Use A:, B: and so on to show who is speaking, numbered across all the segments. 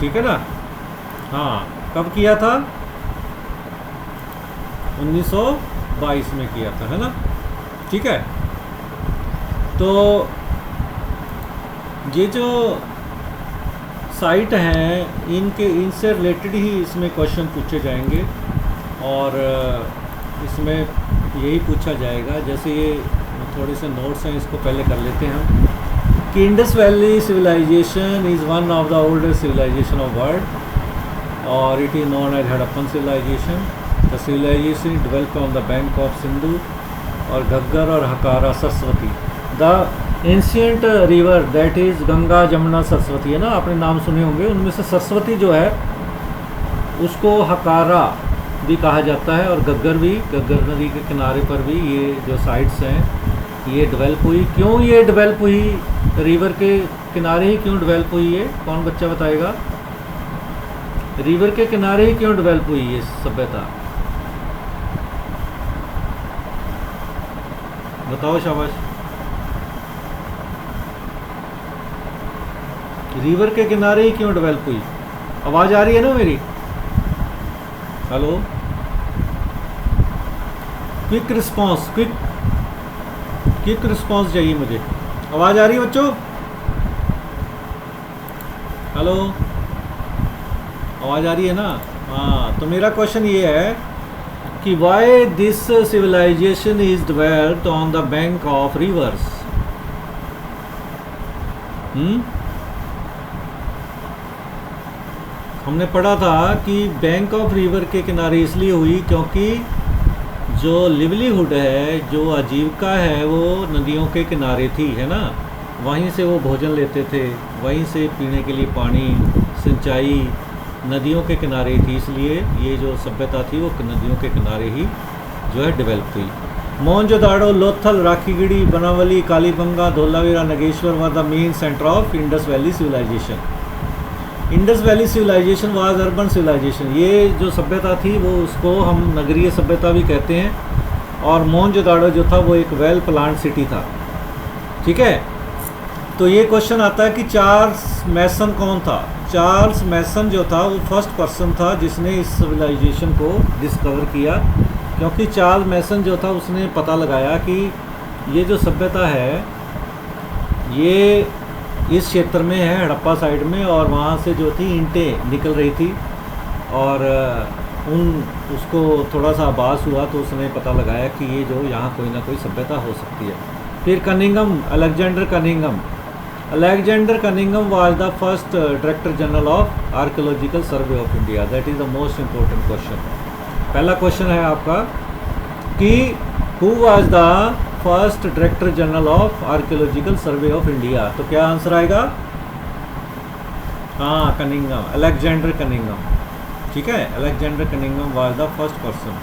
A: ठीक है ना। हाँ, कब किया था? 1922 में किया था, है ना। ठीक है, तो ये जो साइट हैं इनसे रिलेटेड ही इसमें क्वेश्चन पूछे जाएंगे, और इसमें यही पूछा जाएगा। जैसे ये थोड़े से नोट्स हैं, इसको पहले कर लेते हैं हम। कि Indus valley civilization is one of the oldest civilization of world, और it is known as Harappan civilization. The civilization develop on the bank of Sindhu और घग्गर और Hakra Saraswati. The ancient river that is Ganga Jamuna Saraswati, है ना, आपने नाम सुने होंगे। उनमें से सरस्वती जो है उसको हकारा भी कहा जाता है, और घग्गर भी, घग्गर नदी के किनारे पर भी ये जो साइट्स हैं ये डेवलप हुई। क्यों ये डेवलप हुई? रिवर के किनारे ही क्यों डेवलप हुई है? कौन बच्चा बताएगा? रिवर के किनारे ही क्यों डेवलप हुई ये सभ्यता? बताओ, शाबाश। रिवर के किनारे ही क्यों डेवलप हुई? आवाज़ आ रही है ना मेरी? Hello, quick response, quick response चाहिए मुझे। आवाज़ आ रही है बच्चों? हेलो, आवाज़ आ रही है ना? हाँ, तो मेरा क्वेश्चन ये है कि why this civilisation is developed on the bank of rivers. हमने पढ़ा था कि बैंक ऑफ रिवर के किनारे इसलिए हुई क्योंकि जो लिवलीहुड है, जो आजीविका है, वो नदियों के किनारे थी, है ना। वहीं से वो भोजन लेते थे, वहीं से पीने के लिए पानी, सिंचाई नदियों के किनारे थी। इसलिए ये जो सभ्यता थी वो नदियों के किनारे ही जो है डेवलप हुई। Mohenjodaro, Lothal, Rakhigarhi, Banawali, Kalibangan, Dholavira, Nageshwar were the main centre of Indus valley civilization. Indus valley civilization was urban civilization. ये जो सभ्यता थी वो उसको हम नगरीय सभ्यता भी कहते हैं, और मोहनजोदाड़ो जो था वो एक वेल प्लान्ड सिटी था। ठीक है, तो ये क्वेश्चन आता है कि चार्ल्स मैसन कौन था? चार्ल्स मैसन जो था वो फर्स्ट पर्सन था जिसने इस सिविलाइजेशन को डिस्कवर किया, क्योंकि चार्ल्स मैसन जो था उसने पता लगाया कि ये जो सभ्यता है ये इस क्षेत्र में है, हड़प्पा साइड में, और वहाँ से जो थी ईंटें निकल रही थी, और उसको थोड़ा सा आभास हुआ तो उसने पता लगाया कि ये जो यहाँ कोई ना कोई सभ्यता हो सकती है। फिर Cunningham, Alexander Cunningham was the first director general of archaeological survey of India. That is the most important question. पहला क्वेश्चन है आपका कि who was the first director general of archaeological survey of India. तो क्या answer आएगा? हाँ, Cunningham, Alexander Cunningham. ठीक है, Alexander Cunningham was the first person.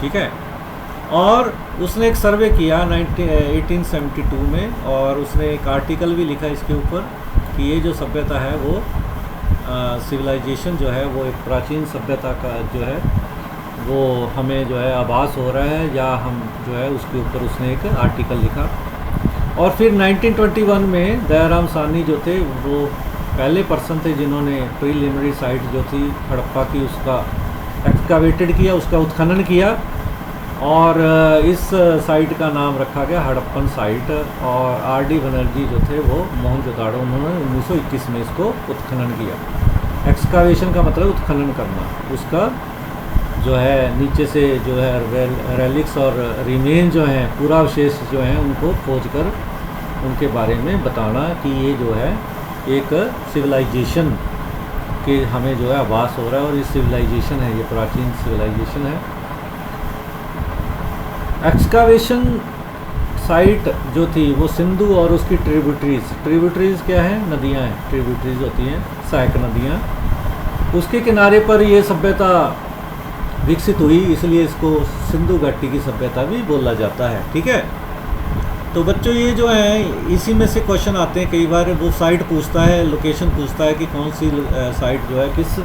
A: ठीक है, और उसने एक सर्वे किया 1872 में, और उसने एक आर्टिकल भी लिखा इसके ऊपर कि ये जो सभ्यता है वो सिविलाइजेशन जो है वो एक प्राचीन सभ्यता का जो है वो हमें जो है आभास हो रहा है, या हम जो है उसके ऊपर उसने एक आर्टिकल लिखा। और फिर 1921 में दयाराम साहनी जो थे वो पहले पर्सन थे जिन्होंने प्रीलिमिनरी साइट जो थी हड़प्पा की उसका एक्सकावेटेड किया, उसका उत्खनन किया, और इस साइट का नाम रखा गया हड़प्पन साइट। और आर.डी. बनर्जी जो थे वो मोहनजोदाड़ो, उन्होंने 1921 में इसको उत्खनन किया। एक्सकावेशन का मतलब उत्खनन करना, उसका जो है नीचे से जो है रेलिक्स और रिमेन जो हैं, पूरा अवशेष जो हैं उनको खोज कर उनके बारे में बताना कि ये जो है एक सिविलाइजेशन के हमें जो है आभास हो रहा है, और ये सिविलाइजेशन है, ये प्राचीन सिविलाइजेशन है। एक्सकावेशन साइट जो थी वो सिंधु और उसकी ट्रिब्यूटरीज क्या है? नदियां हैं, ट्रिब्यूटरीज होती हैं सहायक नदियां, उसके किनारे पर ये सभ्यता विकसित हुई, इसलिए इसको सिंधु घाटी की सभ्यता भी बोला जाता है। ठीक है, तो बच्चों ये जो है इसी में से क्वेश्चन आते हैं, कई बार वो साइट पूछता है, लोकेशन पूछता है कि कौन सी साइट जो है किस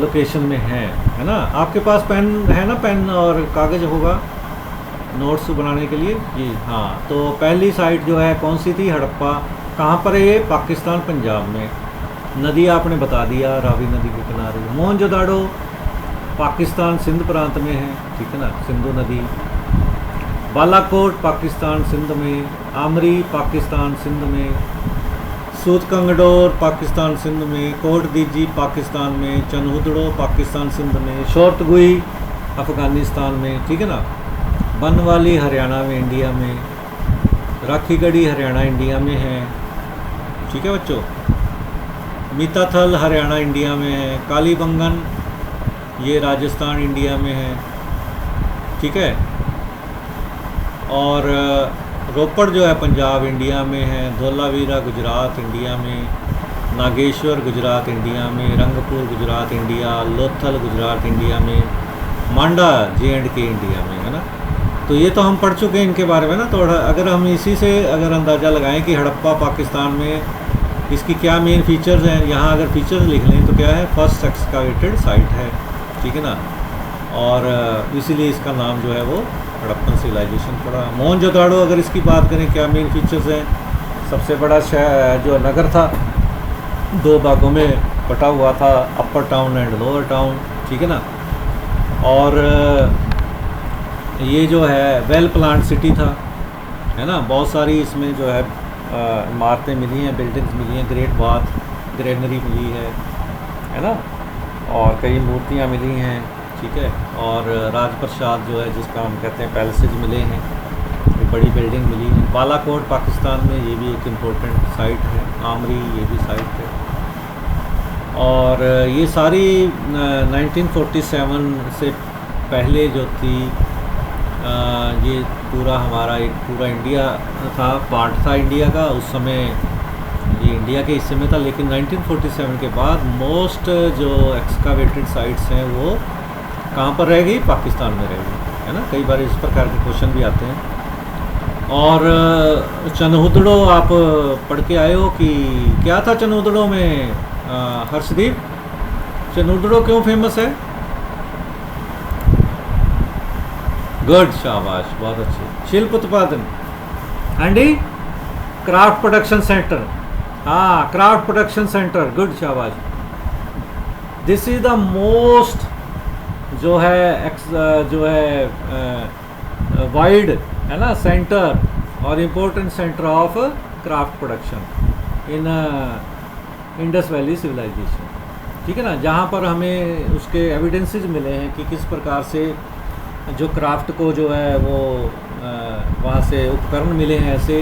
A: लोकेशन में है ना। आपके पास पेन है ना? पेन और कागज़ होगा नोट्स बनाने के लिए जी। हाँ, तो पहली साइट जो है कौन सी थी? हड़प्पा। कहाँ पर है ये? पाकिस्तान, पंजाब में। नदी आपने बता दिया, रावी नदी के किनारे। मोहनजोदाड़ो पाकिस्तान सिंध प्रांत में है, ठीक है ना, सिंधु नदी। बालाकोट पाकिस्तान सिंध में, आमरी पाकिस्तान सिंध में, सूतकंगडोर पाकिस्तान सिंध में, कोट दीजी पाकिस्तान में, चनहुदड़ो पाकिस्तान सिंध में, शोरतगुई अफ़गानिस्तान में, ठीक है ना। बनवाली हरियाणा में, इंडिया में। राखीगढ़ी हरियाणा इंडिया में है, ठीक है बच्चों। मीताथल हरियाणा इंडिया में है। कालीबंगन ये राजस्थान इंडिया में है, ठीक है। और रोपड़ जो है पंजाब इंडिया में है। धोलावीरा गुजरात इंडिया में। नागेश्वर गुजरात इंडिया में। रंगपुर गुजरात इंडिया। लोथल गुजरात इंडिया में। मांडा J&K इंडिया में, है ना। तो ये तो हम पढ़ चुके हैं इनके बारे में ना। तो अगर हम इसी से अगर अंदाज़ा लगाएं कि हड़प्पा पाकिस्तान में इसकी क्या मेन फीचर्स हैं, यहाँ अगर फीचर्स लिख लें तो क्या है, फर्स्ट एक्सकावेटेड साइट है, ठीक है ना। और इसीलिए इसका नाम जो है वो हड़प्पन सिविलाइजेशन पड़ा। मोहनजोदाड़ो अगर इसकी बात करें क्या मेन फीचर्स हैं, सबसे बड़ा शहर जो नगर था, 2 भागों में बटा हुआ था, अपर टाउन एंड लोअर टाउन, ठीक है ना। और ये जो है वेल प्लान्ड सिटी था, है ना। बहुत सारी इसमें जो है इमारतें मिली हैं, बिल्डिंग्स मिली हैं, ग्रेट बाथ ग्रेनरी मिली है ना। और कई मूर्तियाँ मिली हैं, ठीक है। और राजप्रसाद जो है जिसका हम कहते हैं पैलेसेज मिले हैं, एक बड़ी बिल्डिंग मिली है। बालाकोट पाकिस्तान में ये भी एक इम्पोर्टेंट साइट है। आमरी ये भी साइट है। और ये सारी 1947 से पहले जो थी, ये पूरा हमारा एक पूरा इंडिया था, पार्ट था इंडिया का। उस समय ये इंडिया के हिस्से में था, लेकिन 1947 के बाद मोस्ट जो एक्सकावेटेड साइट्स हैं वो कहाँ पर रह गई, पाकिस्तान में रह गई, है ना। कई बार इस प्रकार के क्वेश्चन भी आते हैं। और चनहुदड़ो आप पढ़ के आए हो कि क्या था चनहुदड़ो में, हर्षदीप? चनहुदड़ो क्यों फेमस है? गुड, शाबाश, बहुत अच्छे। शिल्प उत्पादन एंड क्राफ्ट प्रोडक्शन सेंटर, हाँ, क्राफ्ट प्रोडक्शन सेंटर, गुड, शाबाश। दिस इज द मोस्ट जो है वाइड, है ना, सेंटर और important centre of craft production in Indus valley civilisation, ठीक है ना। जहाँ पर हमें उसके एविडेंसेस मिले हैं कि किस प्रकार से जो क्राफ्ट को जो है वो वहाँ से उपकरण मिले हैं ऐसे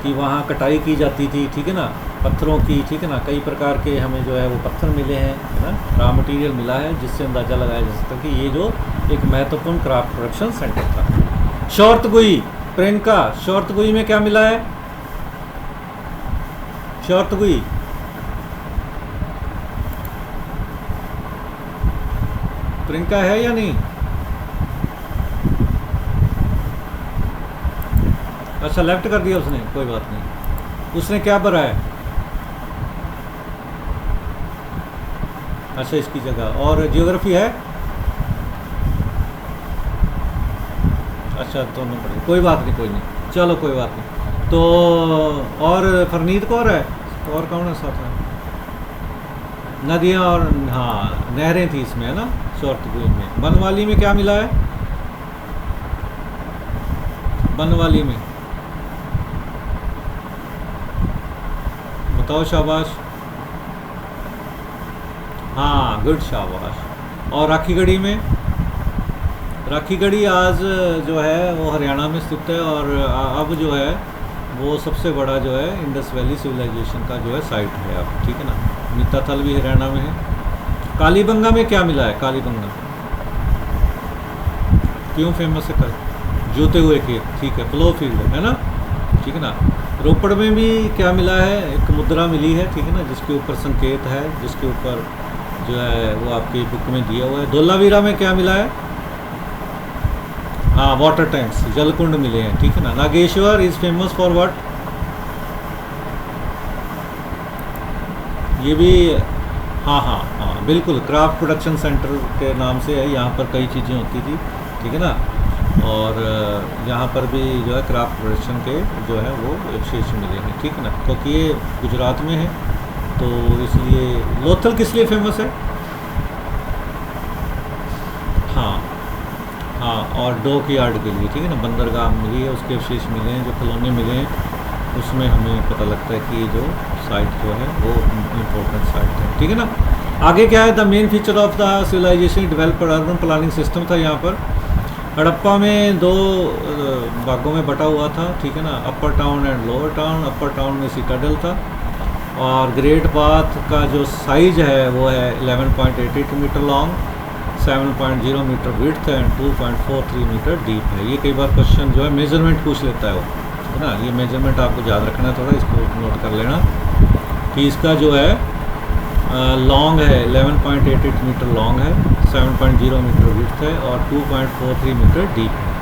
A: कि वहाँ कटाई की जाती थी, ठीक है ना, पत्थरों की, ठीक है ना। कई प्रकार के हमें जो है वो पत्थर मिले हैं, है ना, रॉ मटेरियल मिला है, जिससे अंदाज़ा लगाया जा सकता है कि ये जो एक महत्वपूर्ण क्राफ्ट प्रोडक्शन सेंटर था। शोरतगुई, प्रियंका, शोरतगुई में क्या मिला है? शोरतगुई, प्रियंका है या नहीं? अच्छा, लेफ्ट कर दिया उसने, कोई बात नहीं। उसने क्या भरा है? अच्छा, इसकी जगह। और जियोग्राफी है? अच्छा, दोनों पढ़े, कोई बात नहीं, कोई नहीं, चलो कोई बात नहीं। तो और फरनीत कौर है, और कौन है साथ में? नदियाँ और, हाँ, नहरें थी इसमें, है ना, शोरतगुई में। बनवाली में क्या मिला है? बनवाली में बताओ, शाबाश, हाँ, गुड, शाबाश। और राखीगढ़ी में? राखीगढ़ी आज जो है वो हरियाणा में स्थित है, और अब जो है वो सबसे बड़ा जो है इंडस वैली सिविलाइजेशन का जो है साइट है अब, ठीक है ना। मीताथल भी हरियाणा में है। कालीबंगा में क्या मिला है? कालीबंगा क्यों फेमस है? जोते हुए खेत, ठीक है, प्लो फील्ड, है ना, ठीक है ना। रोपड़ में भी क्या मिला है? एक मुद्रा मिली है, ठीक है ना, जिसके ऊपर संकेत है, जिसके ऊपर जो है वो आपकी बुक में दिया हुआ है। धोलावीरा में क्या मिला है? हाँ, वाटर टैंक्स, जलकुंड मिले हैं, ठीक है ना। Nageshwar is famous for what? ये भी, हाँ हाँ हाँ, बिल्कुल, क्राफ्ट प्रोडक्शन सेंटर के नाम से है। यहाँ पर कई चीज़ें होती थी, ठीक है ना। और यहाँ पर भी जो है क्राफ्ट प्रोडक्शन के जो है वो अवशेष मिले हैं, ठीक है ना, क्योंकि ये गुजरात में है, तो इसलिए लोथल किस लिए फेमस है? हाँ हाँ, और डॉक यार्ड के लिए, ठीक है ना, बंदरगाह मिली है, उसके अवशेष मिले हैं, जो खिलौने मिले हैं, उसमें हमें पता लगता है कि ये जो साइट जो है वो इम्पोर्टेंट साइट है, ठीक है ना। आगे क्या है? The main feature of the civilisation developed urban planning system था यहाँ पर। हड़प्पा में दो भागों में बटा हुआ था, ठीक है ना, upper town and lower town. Upper town में सिटाडेल था, और ग्रेट बाथ का जो साइज है वो है 11.88 metre long, 7.0 metre width and 2.43 metre deep है। ये कई बार क्वेश्चन जो है मेजरमेंट पूछ लेता है वो, ठीक है ना। ये मेजरमेंट आपको याद रखना है, थोड़ा इसको नोट कर लेना कि इसका जो है लॉन्ग है 11.88 मीटर लॉन्ग है, 7.0 मीटर विड्थ है और 2.43 मीटर डीप है।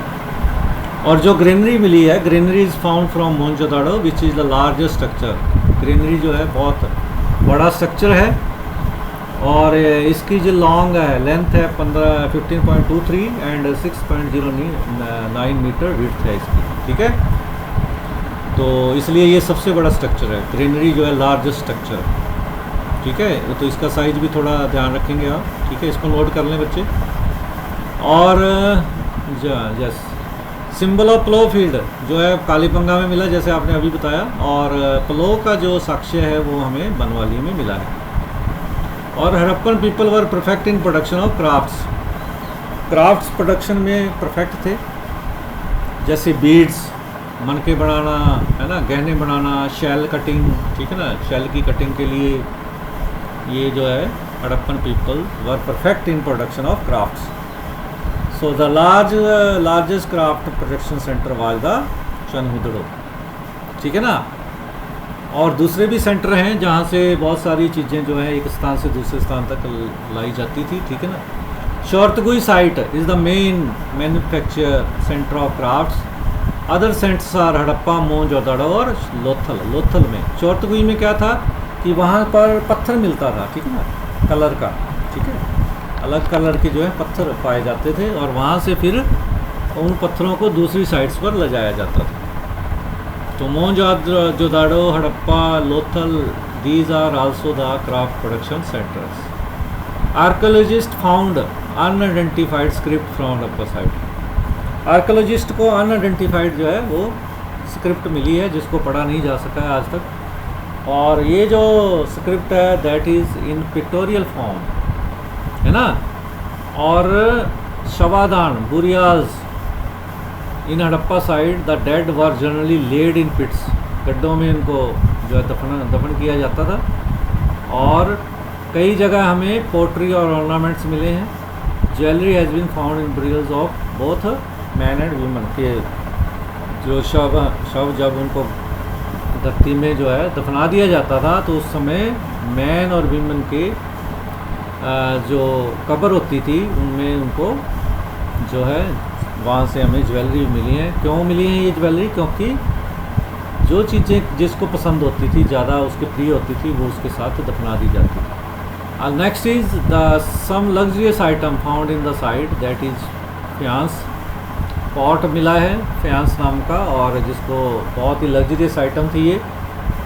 A: और जो ग्रेनरी मिली है, granary is found from Mohenjodaro which is the largest structure. Granary जो है बहुत बड़ा स्ट्रक्चर है, और इसकी जो लॉन्ग है, लेंथ है 15.23 एंड 6.09 मीटर विड्थ है इसकी, ठीक है। तो इसलिए ये सबसे बड़ा स्ट्रक्चर है, ग्रेनरी जो है लार्जेस्ट स्ट्रक्चर, ठीक है। तो इसका साइज भी थोड़ा ध्यान रखेंगे आप, ठीक है, इसको नोट कर लें बच्चे। और yes, symbol of plough field जो है कालीबंगा में मिला, जैसे आपने अभी बताया, और प्लो का जो साक्ष्य है वो हमें बनवाली में मिला है। और Harappan people were perfect in production of crafts production में परफेक्ट थे, जैसे बीड्स, मनके बनाना, है ना, गहने बनाना, शेल कटिंग, ठीक है ना, शेल की कटिंग के लिए ये जो है Harappan people were perfect in production of crafts. So the largest craft production centre was the Chanhudaro, ठीक है ना। और दूसरे भी सेंटर हैं जहाँ से बहुत सारी चीज़ें जो है एक स्थान से दूसरे स्थान तक लाई जाती थी, ठीक है ना। Shortugai site is the main manufacture centre of crafts. Other centres are Harappa, Mohenjodaro और लोथल में। शोरतगुई में क्या था कि वहाँ पर पत्थर मिलता था, ठीक है ना, कलर का, ठीक है, अलग कलर के जो है पत्थर पाए जाते थे, और वहाँ से फिर उन पत्थरों को दूसरी साइट्स पर ले जाया जाता था। तो Mohenjodaro, Harappa, Lothal, these are also the craft production centres. Archaeologist found unidentified script from Harappa site. Archaeologist को अनआइडेंटिफाइड जो है वो स्क्रिप्ट मिली है, जिसको पढ़ा नहीं जा सका है आज तक। और ये जो स्क्रिप्ट है that is in pictorial form, है ना। और शवादान, burials in Harappa side the dead were generally laid in pits. गड्ढों में इनको जो है दफन किया जाता था। और कई जगह हमें पोट्री और ऑर्नामेंट्स मिले हैं। Jewellery has been found in burials of both man and women के जो शव जब उनको धरती में जो है दफना दिया जाता था, तो उस समय मैन और वीमन के जो कब्र होती थी उनमें उनको जो है वहाँ से हमें ज्वेलरी मिली है। क्यों मिली है ये ज्वेलरी? क्योंकि जो चीज़ें जिसको पसंद होती थी, ज़्यादा उसके प्रिय होती थी, वो उसके साथ दफना दी जाती थी। Next is the some luxurious item found in the site that is faience. Pot मिला है फियांस नाम का, और जिसको बहुत ही लग्जरियस आइटम थी ये।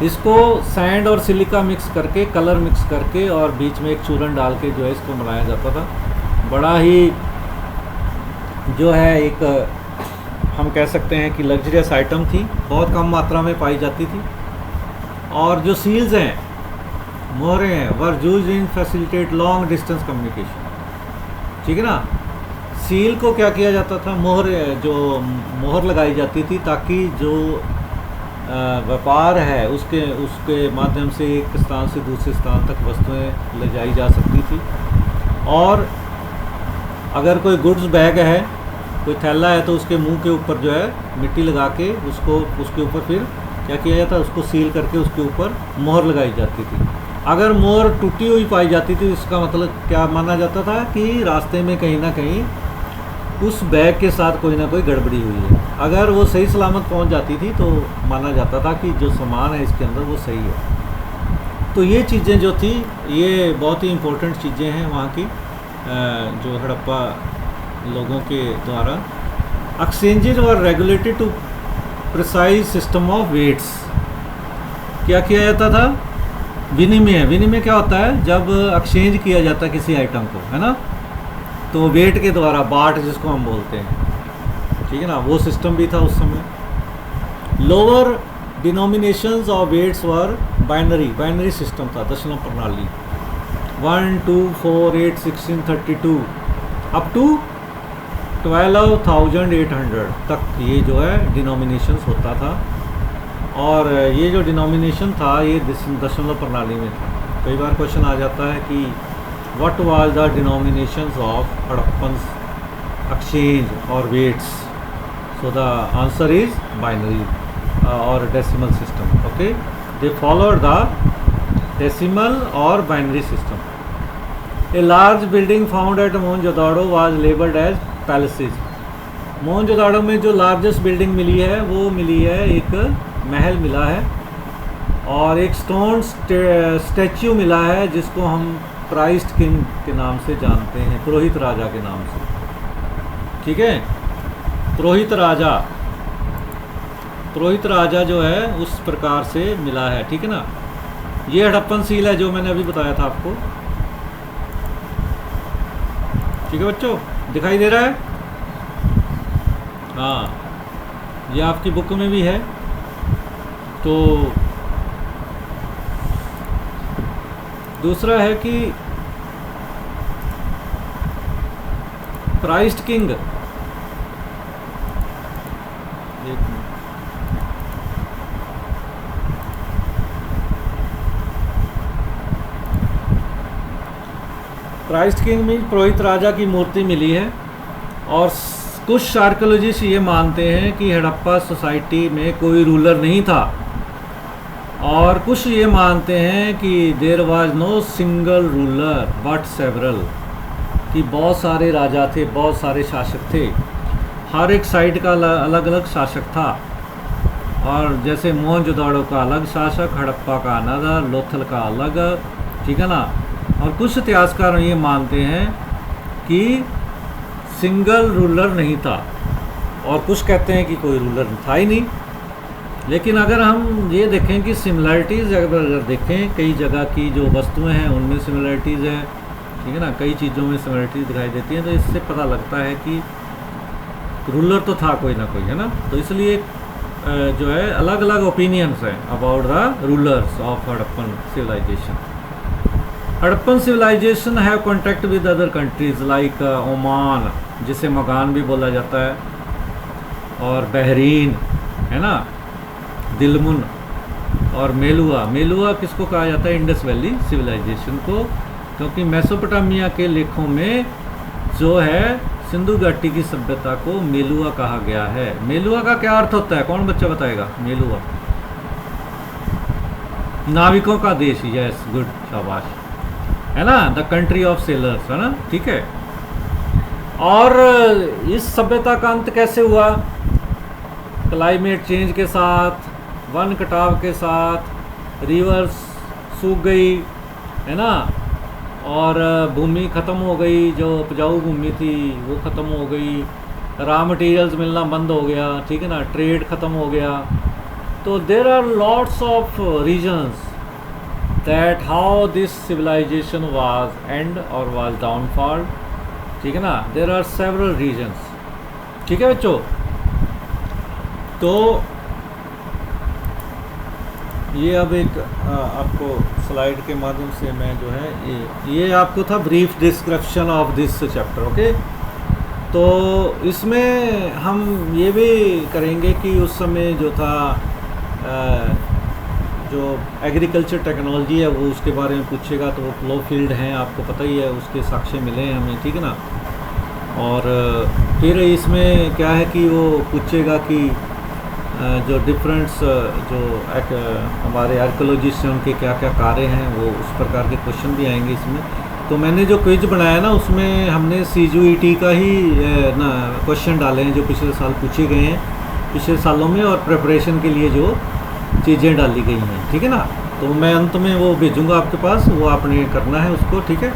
A: इसको सैंड और सिलिका मिक्स करके, कलर मिक्स करके, और बीच में एक चूरन डाल के जो है इसको बनाया जाता था। बड़ा ही जो है एक हम कह सकते हैं कि लग्जरियस आइटम थी, बहुत कम मात्रा में पाई जाती थी। और जो सील्स हैं, मोहरें हैं, were used in facilitate long distance communication, ठीक है ना। सील को क्या किया जाता था, मोहर लगाई जाती थी ताकि जो व्यापार है उसके माध्यम से एक स्थान से दूसरे स्थान तक वस्तुएं ले जाई जा सकती थी। और अगर कोई गुड्स बैग है, कोई थैला है, तो उसके मुंह के ऊपर जो है मिट्टी लगा के उसके ऊपर फिर क्या किया जाता, उसको सील करके उसके ऊपर मोहर लगाई जाती थी। अगर मोहर टूटी हुई पाई जाती थी, इसका मतलब क्या माना जाता था कि रास्ते में कहीं ना कहीं उस बैग के साथ कोई ना कोई गड़बड़ी हुई है। अगर वो सही सलामत पहुंच जाती थी तो माना जाता था कि जो सामान है इसके अंदर वो सही है। तो ये चीज़ें जो थी ये बहुत ही इम्पोर्टेंट चीज़ें हैं वहाँ की, जो हड़प्पा लोगों के द्वारा। एक्सचेंजेज और regulated to precise system of weights. क्या किया जाता था विनिमय, विनिमय क्या होता है? जब एक्सचेंज किया जाता है किसी आइटम को, है ना, तो वेट के द्वारा, बाट जिसको हम बोलते हैं, ठीक है ना, वो सिस्टम भी था उस समय। Lower denominations of weights were binary, binary system था, दशमलव प्रणाली, 1 2 4 8 16 32 अप टू 12,800 तक ये जो है डिनोमिनेशंस होता था। और ये जो डिनोमिनेशन था ये दशमलव प्रणाली में था। कई बार क्वेश्चन आ जाता है कि what was the denominations of Harappan exchange और weights, so the answer is binary or decimal system. Okay, they followed the decimal or binary system. A large building found at Mohenjo-daro was labeled as palaces. Mohenjodaro में जो largest building मिली है वो मिली है, एक महल मिला है, और एक स्टोन स्टैच्यू मिला है जिसको हम क्राइस्ट किंग के नाम से जानते हैं, पुरोहित राजा के नाम से, ठीक है। पुरोहित राजा जो है उस प्रकार से मिला है, ठीक है ना। ये हड़प्पन सील है जो मैंने अभी बताया था आपको, ठीक है बच्चों, दिखाई दे रहा है? हाँ, ये आपकी बुक में भी है। तो दूसरा है कि क्राइस्ट किंग, क्राइस्ट किंग में पुरोहित राजा की मूर्ति मिली है। और कुछ आर्कियोलॉजिस्ट ये मानते हैं कि हड़प्पा सोसाइटी में कोई रूलर नहीं था, और कुछ ये मानते हैं कि there was no single ruler but several, कि बहुत सारे राजा थे, बहुत सारे शासक थे, हर एक साइड का अलग अलग शासक था। और जैसे मोहनजोदाड़ो का अलग शासक, हड़प्पा का अलग, लोथल का अलग, ठीक है ना। और कुछ इतिहासकार ये मानते हैं कि सिंगल रूलर नहीं था, और कुछ कहते हैं कि कोई रूलर था ही नहीं। लेकिन अगर हम ये देखें कि सिमिलरिटीज़ अगर देखें, कई जगह की जो वस्तुएं हैं उनमें सिमिलरिटीज़ है, ठीक है ना, कई चीज़ों में सिमिलरिटीज़ दिखाई देती हैं, तो इससे पता लगता है कि रूलर तो था कोई ना कोई, है ना। तो इसलिए जो है अलग अलग ओपिनियंस हैं about the rulers of Harappan civilisation. Harappan civilisation have contact with other countries like Oman, जिसे मगान भी बोला जाता है, और बहरीन, है ना, दिलमुन, और मेलुआ। मेलुआ किसको कहा जाता है? इंडस वैली सिविलाइजेशन को, क्योंकि मेसोपोटामिया के लेखों में जो है सिंधु घाटी की सभ्यता को मेलुआ कहा गया है। मेलुआ का क्या अर्थ होता है? कौन बच्चा बताएगा? मेलुआ नाविकों का देश। यस, गुड, शाबाश, है ना, द कंट्री ऑफ सेलर्स, है ना, ठीक है। और इस सभ्यता का अंत कैसे हुआ? क्लाइमेट चेंज के साथ, वन कटाव के साथ, रिवर्स सूख गई, है ना, और भूमि ख़त्म हो गई, जो उपजाऊ भूमि थी वो ख़त्म हो गई, रॉ मटेरियल्स मिलना बंद हो गया, ठीक है ना, ट्रेड ख़त्म हो गया। तो there are lots of reasons that how this civilisation was end और वाज डाउनफॉल, ठीक है ना, देर आर सेवरल रीजन्स, ठीक है बच्चों। तो ये अब एक आपको स्लाइड के माध्यम से मैं जो है ये आपको था brief description of this chapter, okay. तो इसमें हम ये भी करेंगे कि उस समय जो था जो एग्रीकल्चर टेक्नोलॉजी है वो उसके बारे में पूछेगा, तो वो फ्लो फील्ड हैं, आपको पता ही है, उसके साक्ष्य मिले हैं हमें, ठीक है ना। और फिर इसमें क्या है कि वो पूछेगा कि जो डिफरेंट्स जो हमारे आर्कियोलॉजिस्ट हैं उनके क्या क्या कार्य हैं, वो उस प्रकार के क्वेश्चन भी आएंगे इसमें। तो मैंने जो क्विज बनाया ना उसमें हमने CUET का ही ना क्वेश्चन डाले हैं जो पिछले साल पूछे गए हैं पिछले सालों में, और प्रिपरेशन के लिए जो चीज़ें डाली गई हैं, ठीक है ना। तो मैं अंत में वो भेजूँगा आपके पास, वो आपने करना है उसको, ठीक है।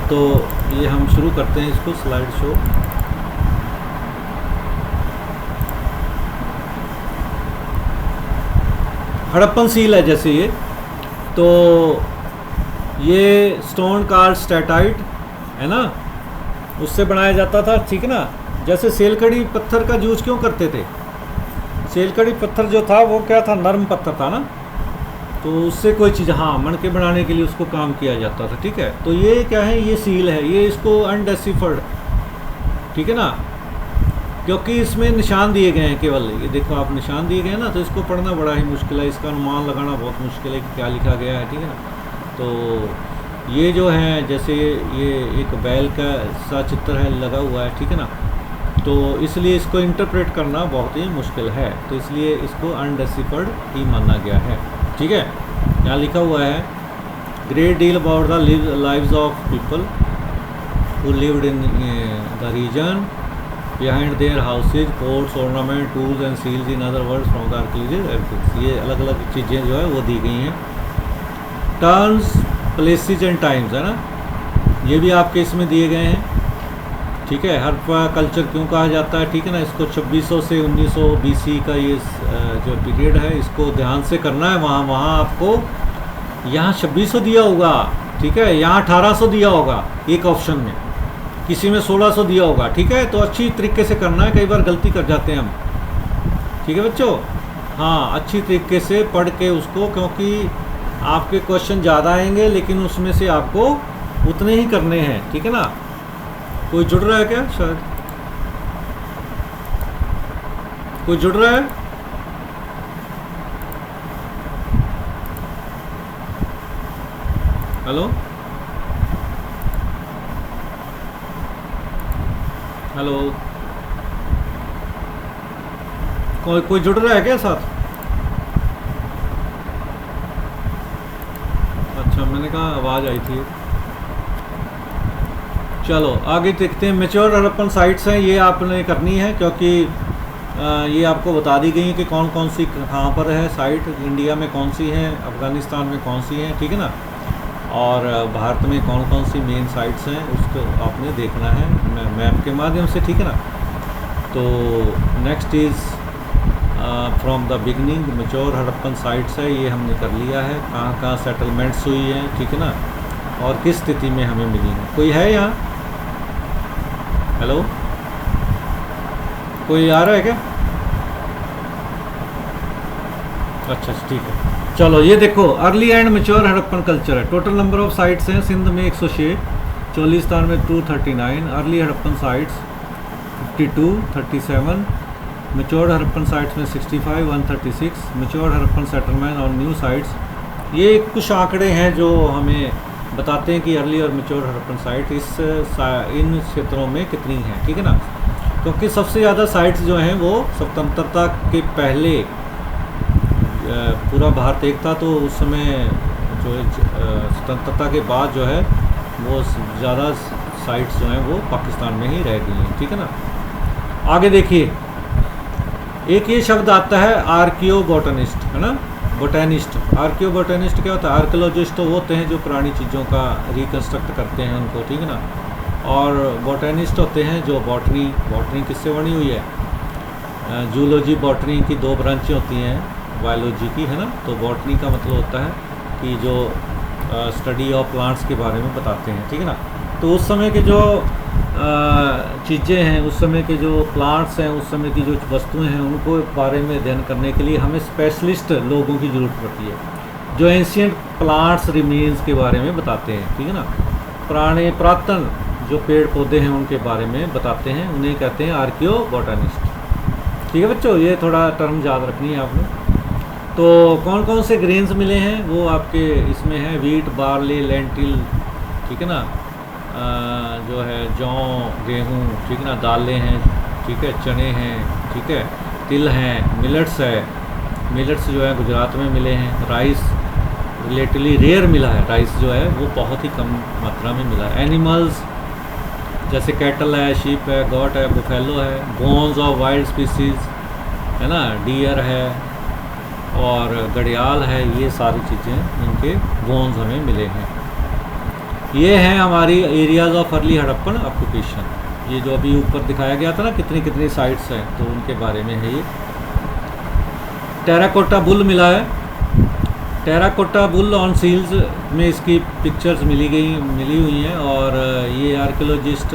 A: तो ये हम शुरू करते हैं इसको, स्लाइड शो। हड़प्पन सील है जैसे ये, तो ये स्टोन कार्ड स्टेटाइट है ना, उससे बनाया जाता था, ठीक है ना। जैसे सेलकड़ी पत्थर का यूज क्यों करते थे, सेलकड़ी पत्थर जो था वो क्या था, नरम पत्थर था ना, तो उससे कोई चीज़, हाँ, मणके बनाने के लिए उसको काम किया जाता था, ठीक है। तो ये क्या है, ये सील है, ये इसको अनडेसिफर्ड, ठीक है ना, क्योंकि इसमें निशान दिए गए हैं केवल, ये देखो आप निशान दिए गए हैं ना, तो इसको पढ़ना बड़ा ही मुश्किल है, इसका अनुमान लगाना बहुत मुश्किल है कि क्या लिखा गया है, ठीक है ना। तो ये जो है, जैसे ये एक बैल का सा चित्र है लगा हुआ है, ठीक है ना, तो इसलिए इसको इंटरप्रेट करना बहुत ही मुश्किल है, तो इसलिए इसको अनडेसिफर्ड ही माना गया है, ठीक है। यहाँ लिखा हुआ है great deal about the lives of people who lived in the region behind their houses, ports, ornament, tools and seals, in other words from the archaeology evidence. ये अलग अलग चीज़ें जो है वो दी गई हैं। टर्न्स, प्लेसेस एंड टाइम्स है ना, ये भी आपके इसमें दिए गए हैं, ठीक है। हड़प्पा कल्चर क्यों कहा जाता है, ठीक है ना, इसको 2600 से 1900 BC का ये जो पीरियड है, इसको ध्यान से करना है। वहाँ आपको यहाँ 2600 दिया होगा, ठीक है, यहाँ 1800 दिया होगा एक ऑप्शन में, किसी में 1600 दिया होगा, ठीक है। तो अच्छी तरीके से करना है, कई बार गलती कर जाते हैं हम, ठीक है बच्चों। हाँ, अच्छी तरीके से पढ़ के उसको, क्योंकि आपके क्वेश्चन ज़्यादा आएंगे लेकिन उसमें से आपको उतने ही करने हैं, ठीक है ना। कोई जुड़ रहा है क्या, शायद कोई जुड़ रहा है? हेलो हेलो, कोई जुड़ रहा है क्या साथ? अच्छा, मैंने कहा आवाज़ आई थी। चलो आगे देखते हैं। मैच्योर हड़प्पन साइट्स हैं, ये आपने करनी है, क्योंकि ये आपको बता दी गई है कि कौन कौन सी कहाँ पर है साइट, इंडिया में कौन सी है, अफ़गानिस्तान में कौन सी है, ठीक है ना, और भारत में कौन कौन सी मेन साइट्स हैं, उसको आपने देखना है मैप के माध्यम से, ठीक है ना। तो next is from the beginning, mature Harappan sites है, ये हमने कर लिया है, कहाँ कहाँ सेटलमेंट्स हुई हैं, ठीक है ना, और किस स्थिति में हमें मिली है। कोई है यहाँ? हेलो, कोई आ रहा है क्या? अच्छा ठीक है, चलो ये देखो, early and mature Harappan culture है। टोटल नंबर ऑफ साइट्स हैं, सिंध में 106, चोलिस्तान में 239, early Harappan sites 52, 37, mature Harappan sites में 65, 136, मैच्योर हड़प्पन सेटलमेंट और न्यू साइट्स। ये कुछ आंकड़े हैं जो हमें बताते हैं कि अर्ली और मैच्योर हड़प्पन साइट इन क्षेत्रों में कितनी हैं, ठीक है ना, क्योंकि सबसे ज़्यादा साइट्स जो हैं वो स्वतंत्रता के पहले, पूरा भारत एक था तो उस समय जो स्वतंत्रता के बाद जो है वो ज़्यादा साइट्स जो हैं वो पाकिस्तान में ही रह गई हैं, ठीक है ना। आगे देखिए, एक ये शब्द आता है आर्कियो बोटनिस्ट, है ना, बोटेनिस्ट। आर्कियो बोटेनिस्ट क्या होता है? आर्कियोलॉजिस्ट तो होते हैं जो पुरानी चीज़ों का रिकन्स्ट्रक्ट करते हैं उनको, ठीक है ना, और बोटेनिस्ट होते हैं जो बॉटनी किससे बनी हुई है, जूलॉजी बॉटनी की दो ब्रांचें होती हैं बायोलॉजी की, है ना। तो बॉटनी का मतलब होता है कि जो स्टडी ऑफ प्लांट्स के बारे में बताते हैं, ठीक है ना। तो उस समय के जो चीज़ें हैं, उस समय के जो प्लांट्स हैं, उस समय की जो वस्तुएं हैं, उनको बारे में अध्ययन करने के लिए हमें स्पेशलिस्ट लोगों की ज़रूरत पड़ती है, जो एंशियंट प्लांट्स रिमेन्स के बारे में बताते हैं, ठीक है ना। पुरातन जो पेड़ पौधे हैं उनके बारे में बताते हैं, उन्हें कहते हैं आर्कियो बोटानिस्ट, ठीक है बच्चों। ये थोड़ा टर्म याद रखनी है आपने। तो कौन कौन से ग्रेन्स मिले हैं वो आपके इसमें है, वीट, बार्ली, लेंटिल, ठीक है ना, जो है जौ, गेहूँ, ठीक है ना, दालें हैं, ठीक है, चने हैं, ठीक है, तिल हैं, मिलेट्स है, मिलेट्स जो है गुजरात में मिले हैं। राइस रिलेटिवली रेयर मिला है, राइस जो है वो बहुत ही कम मात्रा में मिला है। एनिमल्स जैसे कैटल है, शीप है, गॉट है, बुफेलो है। बोन्स ऑफ वाइल्ड स्पीसीज, है ना, डियर है और घड़ियाल है, ये सारी चीज़ें इनके बोन्स हमें मिले हैं। ये हैं हमारी areas of early Harappan occupation. ये जो अभी ऊपर दिखाया गया था ना, कितनी कितनी साइट्स हैं, तो उनके बारे में है ये। टेराकोटा बुल मिला है, टेराकोटा बुल ऑन सील्स में इसकी पिक्चर्स मिली हुई हैं। और ये आर्कियोलॉजिस्ट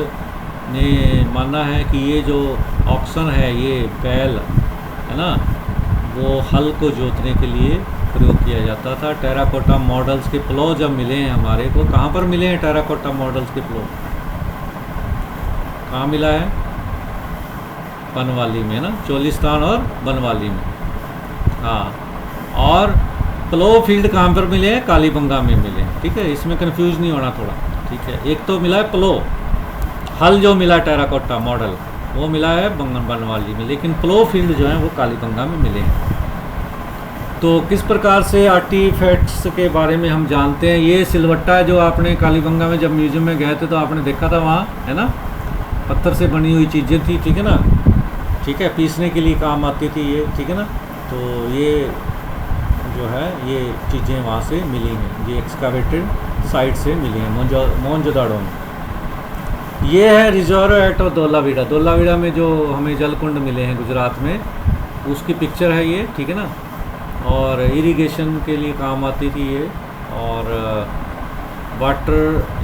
A: ने माना है कि ये जो ऑक्सन है, ये बैल है ना, वो हल को जोतने के लिए प्रयोग किया जाता था। टेराकोटा मॉडल्स के प्लो जब मिले हैं हमारे को, कहाँ पर मिले हैं टेराकोटा मॉडल्स के प्लो? कहाँ मिला है? बनवाली में ना, चोलिस्तान और बनवाली में। हाँ, और प्लो फील्ड कहाँ पर मिले हैं? कालीबंगा में मिले हैं। ठीक है, इसमें कंफ्यूज नहीं होना थोड़ा। ठीक है, एक तो मिला है प्लो, हल जो मिला टेराकोटा मॉडल वो मिला है बनवाली में, लेकिन प्लो फील्ड जो है वो कालीबंगा में मिले हैं। तो किस प्रकार से आर्टिफैक्ट्स के बारे में हम जानते हैं? ये सिलवट्टा है जो आपने कालीबंगा में जब म्यूजियम में गए थे तो आपने देखा था वहाँ, है ना, पत्थर से बनी हुई चीज़ें थी। ठीक है ना, ठीक है, पीसने के लिए काम आती थी ये। ठीक है ना, तो ये जो है ये चीज़ें वहाँ से मिली हैं, ये एक्सकावेटेड साइट से मिली हैं मोहनजोदाड़ो में। ये है रिजर्व एट धोलावीरा। धोलावीरा में जो हमें जलकुंड मिले हैं गुजरात में, उसकी पिक्चर है ये। ठीक है ना, और इरिगेशन के लिए काम आती थी ये, और वाटर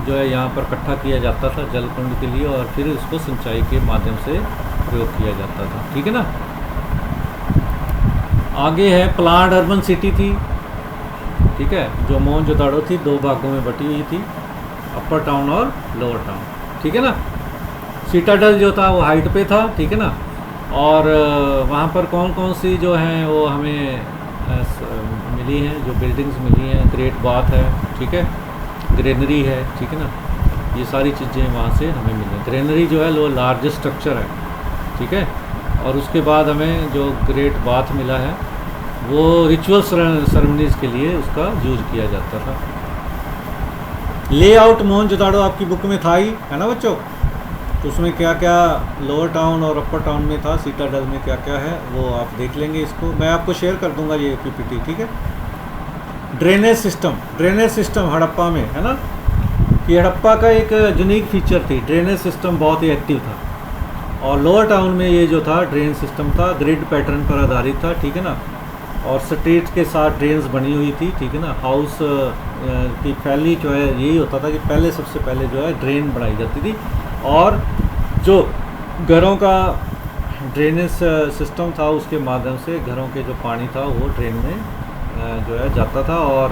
A: जो है यहाँ पर इकट्ठा किया जाता था जलकुंड के लिए, और फिर उसको सिंचाई के माध्यम से प्रयोग किया जाता था। ठीक है ना, आगे है प्लान्ड अर्बन सिटी थी। ठीक है, जो मोहनजोदाड़ो थी 2 भागों में बटी हुई थी, अपर टाउन और लोअर टाउन। ठीक है ना, सिटाडल जो था वो हाइट पे था। ठीक है ना, और वहाँ पर कौन कौन सी जो हैं वो हमें मिली हैं, जो बिल्डिंग्स मिली हैं, ग्रेट बाथ है। ठीक है, ग्रेनरी है। ठीक है ना, ये सारी चीज़ें वहाँ से हमें मिली। ग्रेनरी जो है वो लार्जेस्ट स्ट्रक्चर है। ठीक है, और उसके बाद हमें जो ग्रेट बाथ मिला है वो रिचुअल सेरेमनीज़ के लिए उसका यूज किया जाता था। लेआउट मोहनजोदाड़ो आपकी बुक में था ही, है ना बच्चों? तो उसमें क्या क्या लोअर टाउन और अपर टाउन में था, सिटाडल में क्या क्या है वो आप देख लेंगे। इसको मैं आपको शेयर कर दूंगा ये पीपीटी। ठीक है, ड्रेनेज सिस्टम हड़प्पा में, है ना, ये हड़प्पा का एक यूनिक फीचर थी, ड्रेनेज सिस्टम बहुत ही एक्टिव था। और लोअर टाउन में ये जो था ड्रेन सिस्टम था, ग्रिड पैटर्न पर आधारित था। ठीक है ना, और स्ट्रीट के साथ ड्रेन्स बनी हुई थी। ठीक है ना, हाउस की पहली जो है यही होता था कि पहले सबसे पहले जो है ड्रेन बनाई जाती थी, और जो घरों का ड्रेनेज सिस्टम था उसके माध्यम से घरों के जो पानी था वो ड्रेन में जो है जाता था। और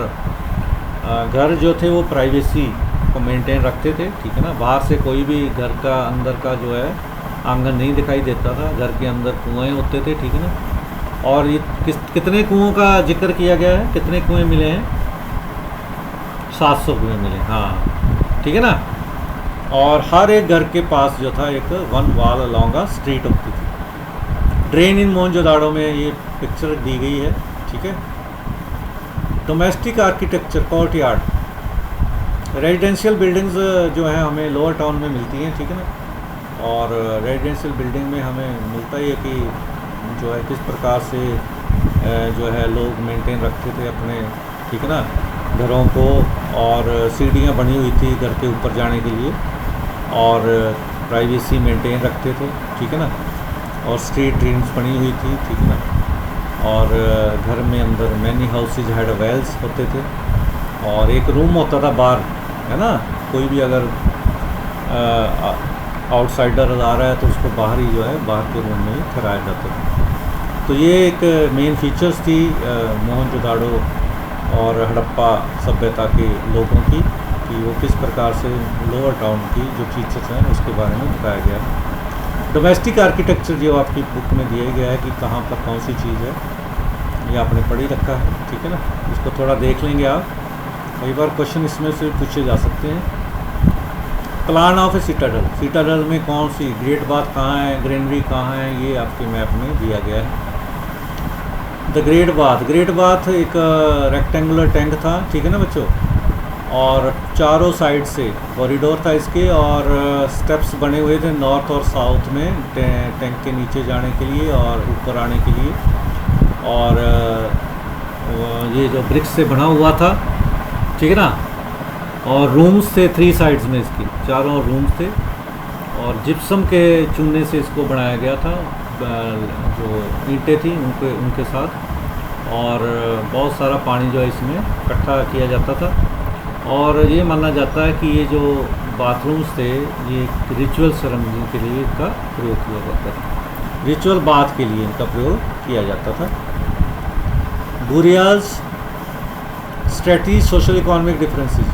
A: घर जो थे वो प्राइवेसी को मेंटेन रखते थे। ठीक है ना, बाहर से कोई भी घर का अंदर का जो है आंगन नहीं दिखाई देता था, घर के अंदर कुएँ होते थे। ठीक है ना, और ये कितने कुओं का जिक्र किया गया है? कितने कुएँ मिले हैं? 700 कुएँ मिले। हाँ, ठीक है ना, और हर एक घर के पास जो था एक one wall along a street होती थी। ड्रेन इन मोहनजोदाड़ो में ये पिक्चर दी गई है। ठीक है, domestic architecture, court yard, residential buildings जो है हमें लोअर टाउन में मिलती हैं। ठीक है ना, और रेजिडेंशियल बिल्डिंग में हमें मिलता ही है कि जो है किस प्रकार से जो है लोग मेंटेन रखते थे अपने, ठीक है ना, घरों को, और सीढ़ियाँ बनी हुई थी घर के ऊपर जाने के लिए, और प्राइवेसी मेंटेन रखते थे। ठीक है ना, और स्ट्रीट ड्रेन्स बनी हुई थी। ठीक है ना, और घर में अंदर मैनी हाउसेज हैड वेल्स होते थे, और एक रूम होता था बाहर, है ना, कोई भी अगर आउटसाइडर आ रहा है तो उसको बाहर ही जो है बाहर के रूम में ही ठहराया जाता था। तो ये एक मेन फीचर्स थी मोहनजोदाड़ो और हड़प्पा सभ्यता के लोगों की, कि वो किस प्रकार से लोअर टाउन की जो फीचर्स हैं उसके बारे में बताया गया है। डोमेस्टिक आर्किटेक्चर जो आपकी बुक में दिया गया है कि कहाँ पर कौन सी चीज़ है, ये आपने पढ़ ही रखा है। ठीक है ना, इसको थोड़ा देख लेंगे आप, कई बार क्वेश्चन इसमें से पूछे जा सकते हैं। Plan of A citadel, citadel में कौन सी ग्रेट बाथ कहाँ है, ग्रेनरी कहाँ है, ये आपके मैप में दिया गया है। द ग्रेट बाथ एक रेक्टेंगुलर टैंक था। ठीक है ना बच्चों, और चारों साइड से कॉरिडोर था इसके, और स्टेप्स बने हुए थे नॉर्थ और साउथ में टैंक के नीचे जाने के लिए और ऊपर आने के लिए। और ये जो ब्रिक्स से बना हुआ था, ठीक है ना, और रूम्स थे 3 साइड्स में, इसकी चारों रूम्स थे, और जिप्सम के चूने से इसको बनाया गया था, जो ईंटें थी उनके साथ। और बहुत सारा पानी जो है इसमें इकट्ठा किया जाता था। और ये माना जाता है कि ये जो बाथरूम्स थे ये रिचुअल सेरेमनी के लिए इनका प्रयोग किया जाता था, रिचुअल बाथ के लिए इनका प्रयोग किया जाता था। बुरियाज स्ट्रेटजी सोशल इकोनॉमिक डिफरेंसेस।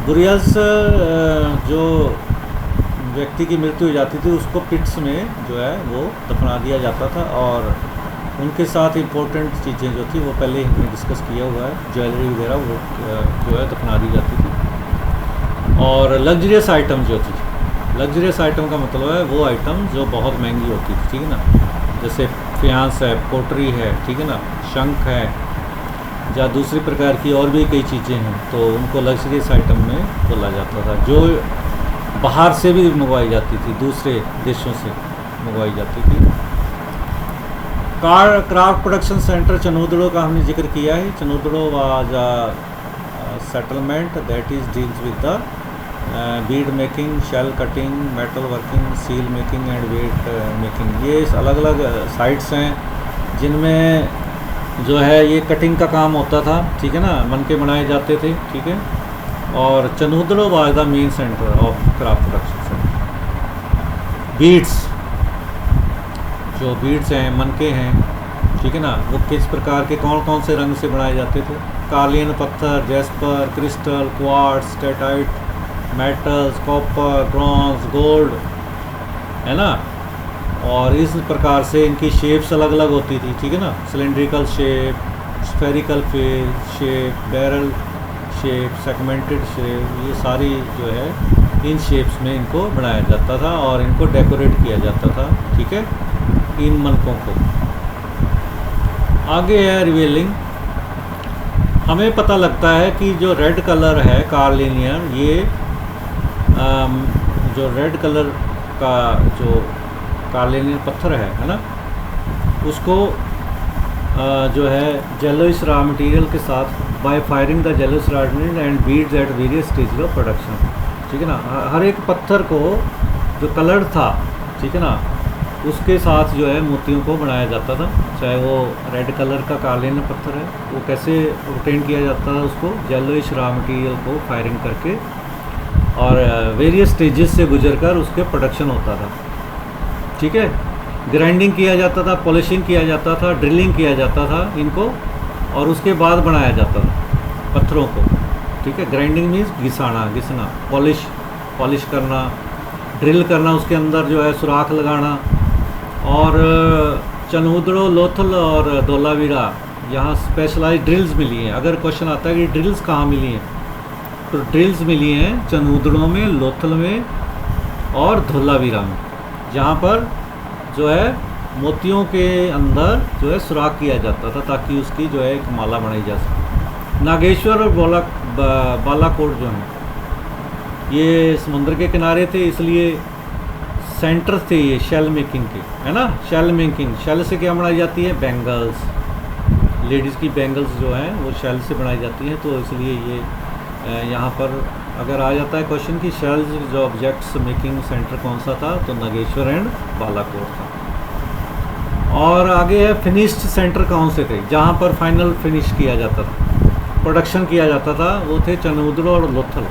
A: बुरियाज जो व्यक्ति की मृत्यु हो जाती थी उसको पिट्स में जो है वो दफना दिया जाता था, और उनके साथ इम्पोर्टेंट चीज़ें जो थी वो पहले हमने डिस्कस किया हुआ है, ज्वेलरी वगैरह वो जो है दफना दी जाती थी। और लग्जरियस आइटम जो थी, लग्जरियस आइटम का मतलब है वो आइटम जो बहुत महंगी होती थी, ठीक है ना, जैसे फियांस है, पोटरी है, ठीक है ना, शंख है, या दूसरी प्रकार की और भी कई चीज़ें हैं, तो उनको लग्जरियस आइटम में बोला जाता था, जो बाहर से भी मंगवाई जाती थी, दूसरे देशों से मंगवाई जाती थी। कार क्राफ्ट प्रोडक्शन सेंटर चनोदड़ो का हमने जिक्र किया है। Chanhudaro was a settlement that is deals with the bead making, shell cutting, metal working, seal making and weight making. ये अलग अलग साइट्स हैं जिनमें जो है ये कटिंग का काम होता था, ठीक है ना, मनके बनाए जाते थे, ठीक है। और Chanhudaro was the main centre of craft production centre. Beads, जो बीड्स हैं, मनके हैं, ठीक है ना, वो किस प्रकार के कौन कौन से रंग से बनाए जाते थे? कार्लियन पत्थर, Jasper, crystal, quartz, steatite, metals, copper, bronze, gold, है ना। और इस प्रकार से इनकी शेप्स अलग अलग होती थी, ठीक है ना, cylindrical shape, spherical shape, barrel shape, segmented shape, ये सारी जो है इन शेप्स में इनको बनाया जाता था और इनको डेकोरेट किया जाता था, ठीक है, इन मनकों को। आगे है रिवेलिंग। हमें पता लगता है कि जो रेड कलर है कार्लिनियन, ये जो रेड कलर का जो कार्लिनियन पत्थर है ना, उसको जो है जेलोइस रॉ मटेरियल के साथ बाय फायरिंग द जेलोइस raw material and beads at various stage of production, ठीक है ना। हर एक पत्थर को जो कलर था, ठीक है ना, उसके साथ जो है मोतियों को बनाया जाता था। चाहे वो रेड कलर का कार्लिनियन पत्थर है, वो कैसे ऑब्टेन किया जाता था, उसको जेलोइस रॉ मटेरियल को फायरिंग करके और वेरियस स्टेजेस से गुजरकर उसके प्रोडक्शन होता था, ठीक है। ग्राइंडिंग किया जाता था, पॉलिशिंग किया जाता था, ड्रिलिंग किया जाता था इनको, और उसके बाद बनाया जाता था पत्थरों को, ठीक है। ग्राइंडिंग मीन्स घिसना, पॉलिश करना, ड्रिल करना, उसके अंदर जो है सुराख लगाना। और चनोदड़ो, लोथल और धोलावीरा, यहाँ स्पेशलाइज ड्रिल्स मिली हैं। अगर क्वेश्चन आता है कि ड्रिल्स कहाँ मिली हैं, तो ड्रिल्स मिली हैं चनोदड़ो में, लोथल में और धोलावीरा में, जहाँ पर जो है मोतियों के अंदर जो है सुराख किया जाता था ताकि उसकी जो है एक माला बनाई जा सके। नागेश्वर और बालाकोट जो हैं ये समुद्र के किनारे थे, इसलिए सेंटर थे ये शेल मेकिंग के, है ना। शेल मेकिंग, शेल से क्या बनाई जाती है? बैंगल्स, लेडीज़ की बैंगल्स जो हैं वो शेल से बनाई जाती हैं, तो इसलिए ये यहाँ पर अगर आ जाता है क्वेश्चन कि शेल जो ऑब्जेक्ट्स मेकिंग सेंटर कौन सा था, तो नागेश्वर एंड बालाकोट था। और आगे है फिनिश्ड सेंटर कौन से थे, जहाँ पर फाइनल फिनिश किया जाता था, प्रोडक्शन किया जाता था, वो थे चनोदड़ो और लोथल।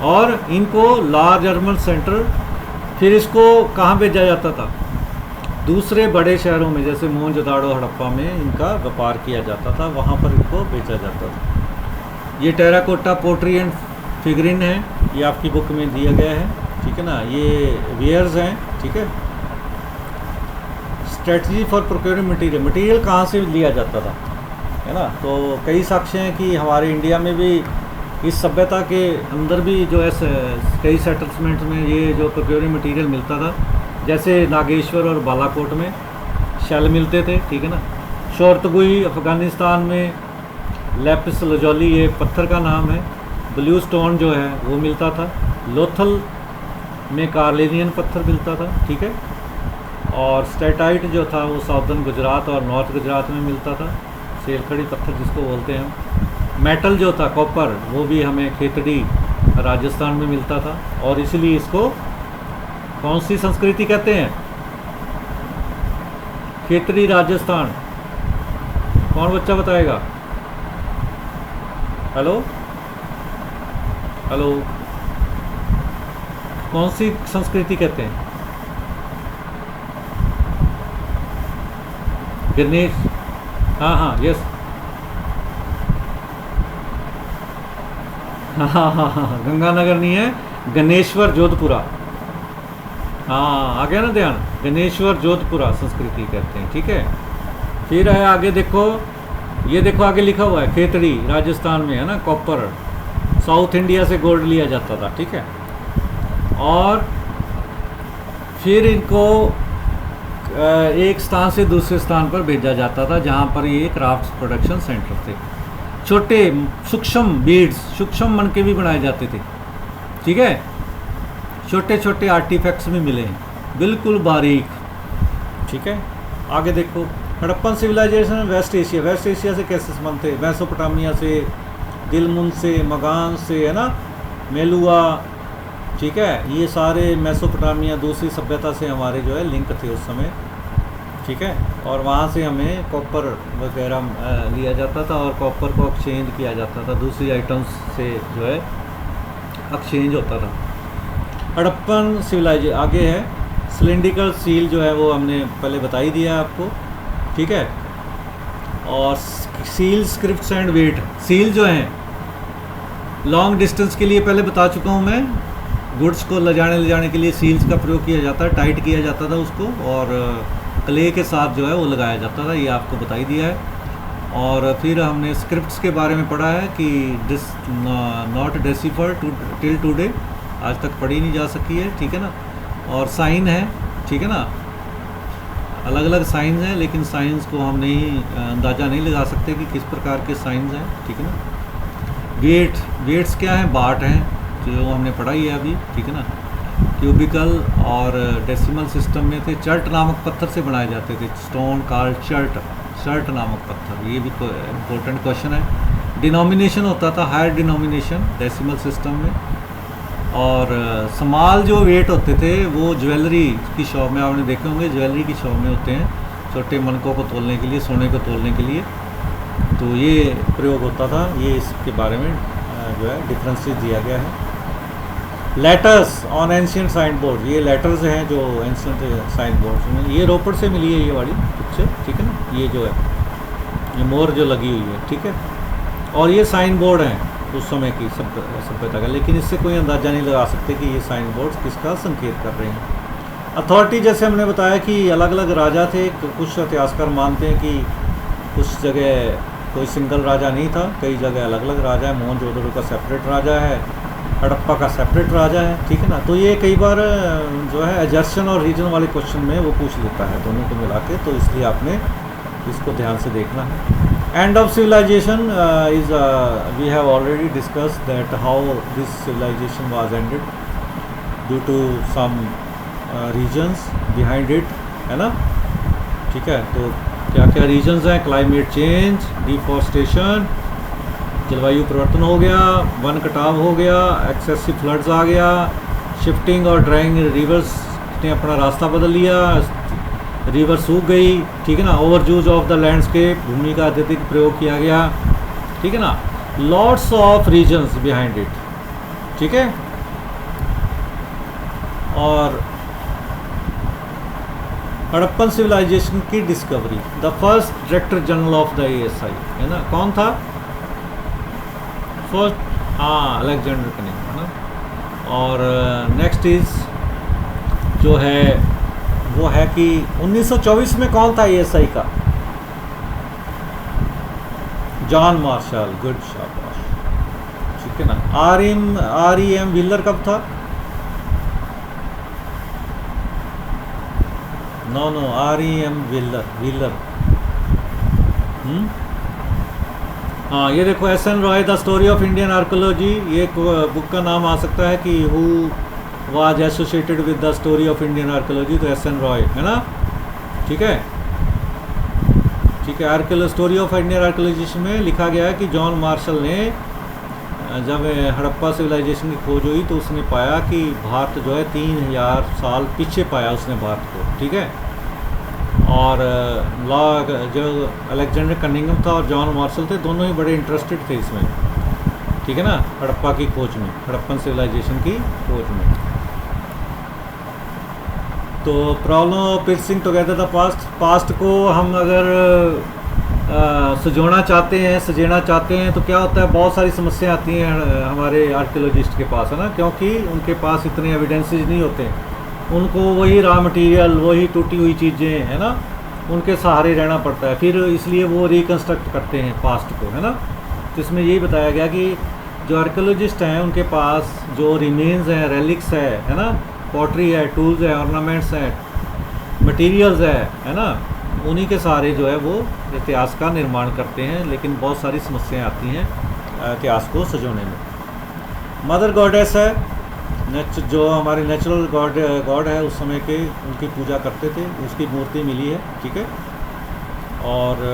A: और इनको लार्ज अर्बन सेंटर, फिर इसको कहाँ भेजा जाता था? दूसरे बड़े शहरों में, जैसे मोहनजोदाड़ो, हड़प्पा में इनका व्यापार किया जाता था, वहाँ पर इनको बेचा जाता था। ये टेराकोटा पोट्री एंड फिगरिन है, ये आपकी बुक में दिया गया है, ठीक है ना। ये वेयर्स हैं, ठीक है। स्ट्रेटजी फॉर प्रोक्योरिंग मटेरियल कहाँ से लिया जाता था, है ना। तो कई साक्ष्य हैं कि हमारे इंडिया में भी इस सभ्यता के अंदर भी जो है कई सेटलमेंट में ये जो प्रोक्योरिंग मटेरियल मिलता था, जैसे नागेश्वर और बालाकोट में शेल मिलते थे, ठीक है ना। शोरतगुई अफ़गानिस्तान में, लैपिस लजौली ये पत्थर का नाम है, ब्लू स्टोन जो है वो मिलता था। लोथल में कार्लिनियन पत्थर मिलता था, ठीक है। और स्टेटाइट जो था वो साउदर्न गुजरात और नॉर्थ गुजरात में मिलता था, सेलखड़ी पत्थर जिसको बोलते हैं हम। मेटल जो था कॉपर, वो भी हमें खेतड़ी राजस्थान में मिलता था, और इसलिए इसको कौन सी संस्कृति कहते हैं? खेतड़ी राजस्थान, कौन बच्चा बताएगा? हेलो हेलो, कौन सी संस्कृति कहते हैं? गणेश, हाँ हाँ, यस, हाँ हाँ हाँ हाँ, गंगानगर नहीं है, गणेश्वर जोधपुरा। हाँ, आ गया ना ध्यान, गणेश्वर जोधपुरा संस्कृति कहते हैं, ठीक है। फिर है आगे देखो, ये देखो आगे लिखा हुआ है खेतड़ी, राजस्थान में है ना, कॉपर, साउथ इंडिया से गोल्ड लिया जाता था, ठीक है। और फिर इनको एक स्थान से दूसरे स्थान पर भेजा जाता था जहाँ पर ये क्राफ्ट प्रोडक्शन सेंटर थे। छोटे सूक्ष्म बीड्स, सूक्ष्म मणके भी बनाए जाते थे, ठीक है। छोटे छोटे आर्टिफैक्ट्स भी मिले हैं, बिल्कुल बारीक, ठीक है। आगे देखो, Harappan civilisation West Asia, West Asia से कैसे संबंध थे? मेसोपोटामिया से, दिलमुन से, मगान से, है ना, मेलुआ, ठीक है। ये सारे मेसोपोटामिया दूसरी सभ्यता से हमारे जो है लिंक थे उस समय, ठीक है। और वहाँ से हमें कॉपर वगैरह लिया जाता था और कॉपर को एक्सचेंज किया जाता था, दूसरी आइटम्स से जो है एक्सचेंज होता था। हड़प्पन सिविलाइजेशन आगे है, सिलिंड्रिकल सील जो है वो हमने पहले बता ही दिया आपको, ठीक है। और seal scripts and weight, seal जो हैं लॉन्ग डिस्टेंस के लिए पहले बता चुका हूँ मैं, गुड्स को ले जाने के लिए सील्स का प्रयोग किया जाता है, टाइट किया जाता था उसको, और क्ले के साथ जो है वो लगाया जाता था, ये आपको बता ही दिया है। और फिर हमने स्क्रिप्ट्स के बारे में पढ़ा है कि नॉट डेसिफर्ड टिल टुडे, आज तक पढ़ी नहीं जा सकी है, ठीक है ना। और साइन है, ठीक है ना, अलग अलग साइंस हैं, लेकिन साइंस को हम नहीं अंदाज़ा नहीं लगा सकते कि किस प्रकार के साइंस हैं, ठीक है ना। वेट्स क्या हैं? बाट हैं, जो हमने पढ़ाई है अभी, ठीक है ना। क्यूबिकल और डेसिमल सिस्टम में थे। चर्ट नामक पत्थर से बनाए जाते थे, स्टोन कॉल्ड चर्ट नामक पत्थर, ये भी इम्पोर्टेंट क्वेश्चन है। डिनोमिनेशन होता था, हायर डिनोमिनेशन डेसिमल सिस्टम में। और स्मॉल जो वेट होते थे वो ज्वेलरी की शॉप में आपने देखे होंगे, ज्वेलरी की शॉप में होते हैं, छोटे मनकों को तोलने के लिए, सोने को तोलने के लिए, तो ये प्रयोग होता था। ये इसके बारे में जो है डिफरेंसेस दिया गया है। Letters on ancient sign board, ये लेटर्स हैं जो एंशियंट साइन बोर्ड में, ये रोपड़ से मिली है ये वाली पिक्चर, ठीक है ना। ये जो है ये मोर जो लगी हुई है, ठीक है। और ये साइन बोर्ड हैं उस समय की सभ्यता का, लेकिन इससे कोई अंदाज़ा नहीं लगा सकते कि ये साइन बोर्ड्स किसका संकेत कर रहे हैं। अथॉरिटी जैसे हमने बताया कि अलग अलग राजा थे, कुछ इतिहासकार मानते हैं कि कुछ जगह कोई सिंगल राजा नहीं था, कई जगह अलग अलग राजा है। मोहनजोदड़ो का सेपरेट राजा है, हड़प्पा का सेपरेट राजा है, ठीक है ना। तो ये कई बार जो है एजर्शन और रीजन वाले क्वेश्चन में वो पूछ लेता है दोनों को मिला के, तो इसलिए आपने इसको ध्यान से देखना है। End of civilisation is we have already discussed that how this civilisation was ended due to some reasons behind it, है ना, ठीक है। तो क्या क्या रीजन्स हैं? क्लाइमेट चेंज, डिफॉरेस्टेशन, जलवायु परिवर्तन हो गया, वन कटाव हो गया, एक्सेसिव फ्लड्स आ गया, शिफ्टिंग और ड्राइंग रिवर्स ने अपना रास्ता बदल लिया, रिवर सूख गई, ठीक है ना। Over use of the landscape, भूमि का अत्यधिक प्रयोग किया गया, ठीक है ना। Lots of reasons behind it, ठीक है। और हड़प्पन सिविलाइजेशन की discovery, the first director general of the ASI, है ना, कौन था फर्स्ट? हाँ, अलेक्जेंडर कनिंग, है ना। और नेक्स्ट इज जो है वो है कि 1924 में कौन था ASI का? जॉन मार्शल, गुड, शाबाश, ठीक है ना। REM व्हीलर कब था? नो REM व्हीलर, हाँ, ये देखो SN Roy, the story of Indian archaeology, ये बुक का नाम आ सकता है कि who was associated with the story of Indian archaeology, तो SN रॉय, है ना, ठीक है, ठीक है। स्टोरी ऑफ इंडियन आर्कोलॉजी में लिखा गया है कि जॉन मार्शल ने जब हड़प्पा सिविलाइजेशन की खोज हुई तो उसने पाया कि भारत जो है 3000 साल पीछे पाया उसने भारत को, ठीक है। और लॉ जो अलेक्जेंडर कनिंघम था और जॉन मार्शल थे, दोनों ही बड़े इंटरेस्टेड थे इसमें, ठीक है ना, हड़प्पा की खोज में, हड़प्पन सिविलाइजेशन की खोज में। तो problem of piercing together the past को हम अगर सजोना चाहते हैं, सजेना चाहते हैं, तो क्या होता है, बहुत सारी समस्याएं आती हैं हमारे आर्कियोलॉजिस्ट के पास, है ना, क्योंकि उनके पास इतने एविडेंसेस नहीं होते। उनको वही रॉ मटेरियल, वही टूटी हुई चीज़ें, है ना, उनके सहारे रहना पड़ता है, फिर इसलिए वो रिकन्स्ट्रक्ट करते हैं पास्ट को, है ना। तो इसमें यही बताया गया कि जो आर्कियोलॉजिस्ट हैं उनके पास जो रिमेन्स हैं, रेलिक्स है ना, पॉटरी है, टूल्स है, ऑर्नामेंट्स हैं, मटेरियल्स है ना, उन्हीं के सहारे जो है वो इतिहास का निर्माण करते हैं। लेकिन बहुत सारी समस्याएं आती हैं इतिहास को सजोने में। मदर गॉडेस है, जो हमारे नेचुरल गॉड है उस समय के, उनकी पूजा करते थे, उसकी मूर्ति मिली है, ठीक है। और